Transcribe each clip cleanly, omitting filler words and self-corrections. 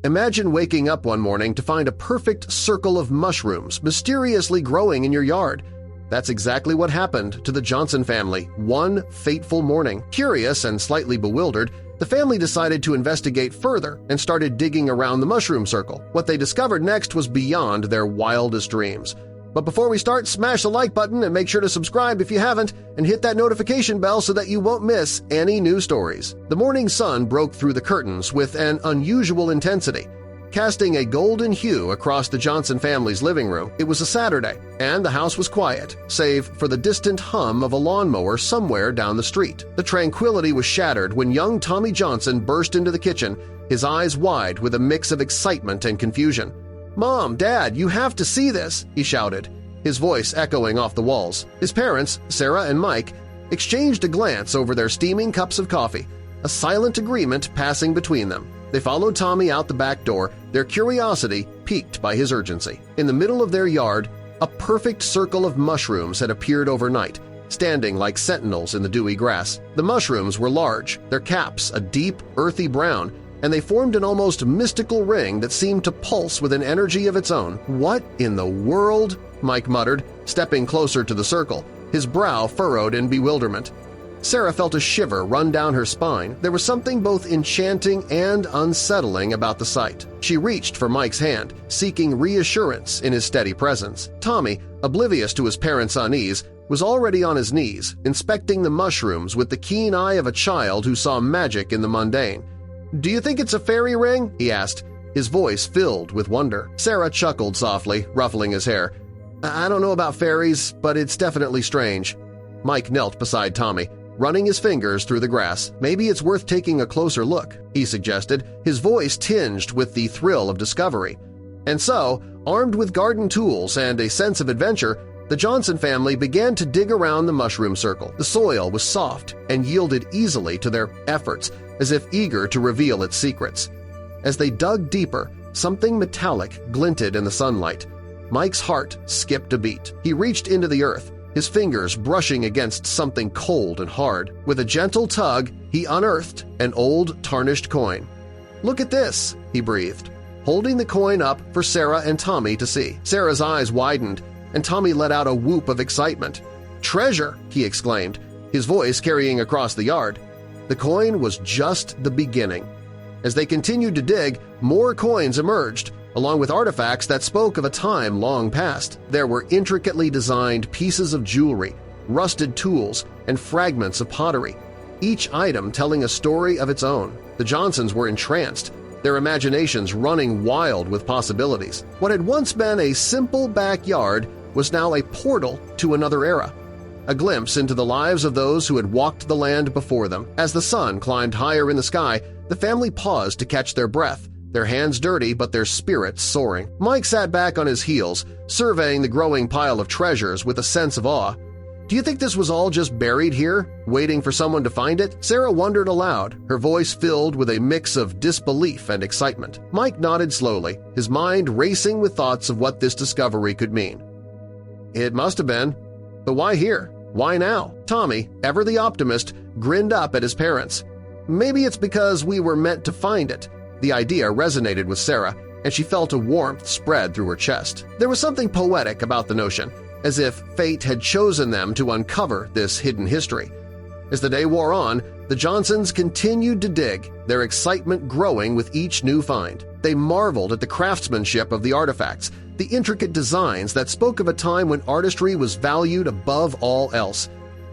Imagine waking up one morning to find a perfect circle of mushrooms mysteriously growing in your yard. That's exactly what happened to the Johnson family one fateful morning. Curious and slightly bewildered, the family decided to investigate further and started digging around the mushroom circle. What they discovered next was beyond their wildest dreams. But before we start, smash the like button and make sure to subscribe if you haven't, and hit that notification bell so that you won't miss any new stories. The morning sun broke through the curtains with an unusual intensity, casting a golden hue across the Johnson family's living room. It was a Saturday, and the house was quiet, save for the distant hum of a lawnmower somewhere down the street. The tranquility was shattered when young Tommy Johnson burst into the kitchen, his eyes wide with a mix of excitement and confusion. "Mom, Dad, you have to see this!" he shouted, his voice echoing off the walls. His parents, Sarah and Mike, exchanged a glance over their steaming cups of coffee, a silent agreement passing between them. They followed Tommy out the back door, their curiosity piqued by his urgency. In the middle of their yard, a perfect circle of mushrooms had appeared overnight, standing like sentinels in the dewy grass. The mushrooms were large, their caps a deep, earthy brown, and they formed an almost mystical ring that seemed to pulse with an energy of its own. "What in the world?" Mike muttered, stepping closer to the circle, his brow furrowed in bewilderment. Sarah felt a shiver run down her spine. There was something both enchanting and unsettling about the sight. She reached for Mike's hand, seeking reassurance in his steady presence. Tommy, oblivious to his parents' unease, was already on his knees, inspecting the mushrooms with the keen eye of a child who saw magic in the mundane. "Do you think it's a fairy ring?" he asked, his voice filled with wonder. Sarah chuckled softly, ruffling his hair. "I don't know about fairies, but it's definitely strange." Mike knelt beside Tommy, running his fingers through the grass. "Maybe it's worth taking a closer look," he suggested, his voice tinged with the thrill of discovery. And so, armed with garden tools and a sense of adventure, the Johnson family began to dig around the mushroom circle. The soil was soft and yielded easily to their efforts, as if eager to reveal its secrets. As they dug deeper, something metallic glinted in the sunlight. Mike's heart skipped a beat. He reached into the earth, his fingers brushing against something cold and hard. With a gentle tug, he unearthed an old tarnished coin. "Look at this," he breathed, holding the coin up for Sarah and Tommy to see. Sarah's eyes widened, and Tommy let out a whoop of excitement. "Treasure!" he exclaimed, his voice carrying across the yard. The coin was just the beginning. As they continued to dig, more coins emerged, along with artifacts that spoke of a time long past. There were intricately designed pieces of jewelry, rusted tools, and fragments of pottery, each item telling a story of its own. The Johnsons were entranced, their imaginations running wild with possibilities. What had once been a simple backyard was now a portal to another era, a glimpse into the lives of those who had walked the land before them. As the sun climbed higher in the sky, the family paused to catch their breath, their hands dirty but their spirits soaring. Mike sat back on his heels, surveying the growing pile of treasures with a sense of awe. "Do you think this was all just buried here, waiting for someone to find it?" Sarah wondered aloud, her voice filled with a mix of disbelief and excitement. Mike nodded slowly, his mind racing with thoughts of what this discovery could mean. "It must have been. But why here? Why now?" Tommy, ever the optimist, grinned up at his parents. "Maybe it's because we were meant to find it." The idea resonated with Sarah, and she felt a warmth spread through her chest. There was something poetic about the notion, as if fate had chosen them to uncover this hidden history. As the day wore on, the Johnsons continued to dig, their excitement growing with each new find. They marveled at the craftsmanship of the artifacts, the intricate designs that spoke of a time when artistry was valued above all else.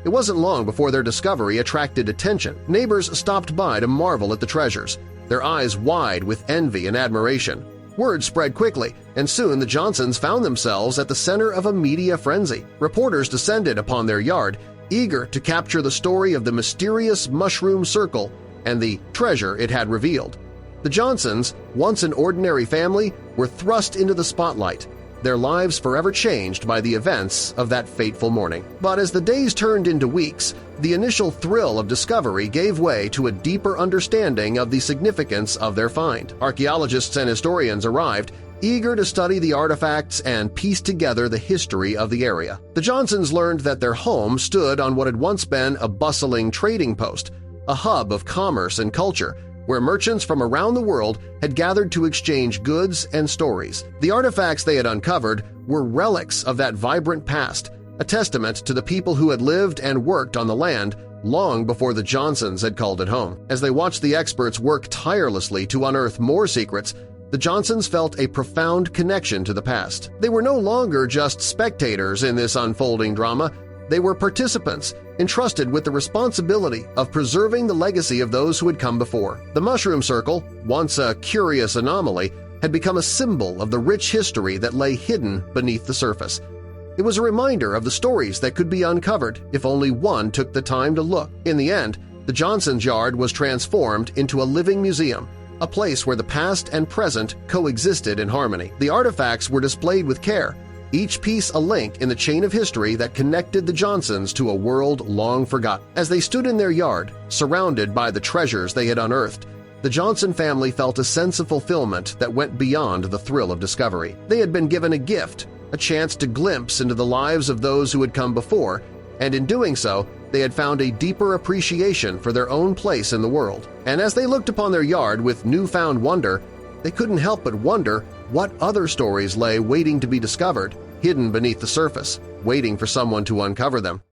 It wasn't long before their discovery attracted attention. Neighbors stopped by to marvel at the treasures, their eyes wide with envy and admiration. Word spread quickly, and soon the Johnsons found themselves at the center of a media frenzy. Reporters descended upon their yard, eager to capture the story of the mysterious mushroom circle and the treasure it had revealed. The Johnsons, once an ordinary family, were thrust into the spotlight, their lives forever changed by the events of that fateful morning. But as the days turned into weeks, the initial thrill of discovery gave way to a deeper understanding of the significance of their find. Archaeologists and historians arrived, eager to study the artifacts and piece together the history of the area. The Johnsons learned that their home stood on what had once been a bustling trading post, a hub of commerce and culture, where merchants from around the world had gathered to exchange goods and stories. The artifacts they had uncovered were relics of that vibrant past, a testament to the people who had lived and worked on the land long before the Johnsons had called it home. As they watched the experts work tirelessly to unearth more secrets, the Johnsons felt a profound connection to the past. They were no longer just spectators in this unfolding drama. They were participants, entrusted with the responsibility of preserving the legacy of those who had come before. The Mushroom Circle, once a curious anomaly, had become a symbol of the rich history that lay hidden beneath the surface. It was a reminder of the stories that could be uncovered if only one took the time to look. In the end, the Johnsons' yard was transformed into a living museum, a place where the past and present coexisted in harmony. The artifacts were displayed with care, each piece a link in the chain of history that connected the Johnsons to a world long forgotten. As they stood in their yard, surrounded by the treasures they had unearthed, the Johnson family felt a sense of fulfillment that went beyond the thrill of discovery. They had been given a gift, a chance to glimpse into the lives of those who had come before, and in doing so, they had found a deeper appreciation for their own place in the world. And as they looked upon their yard with newfound wonder, they couldn't help but wonder what other stories lay waiting to be discovered, hidden beneath the surface, waiting for someone to uncover them.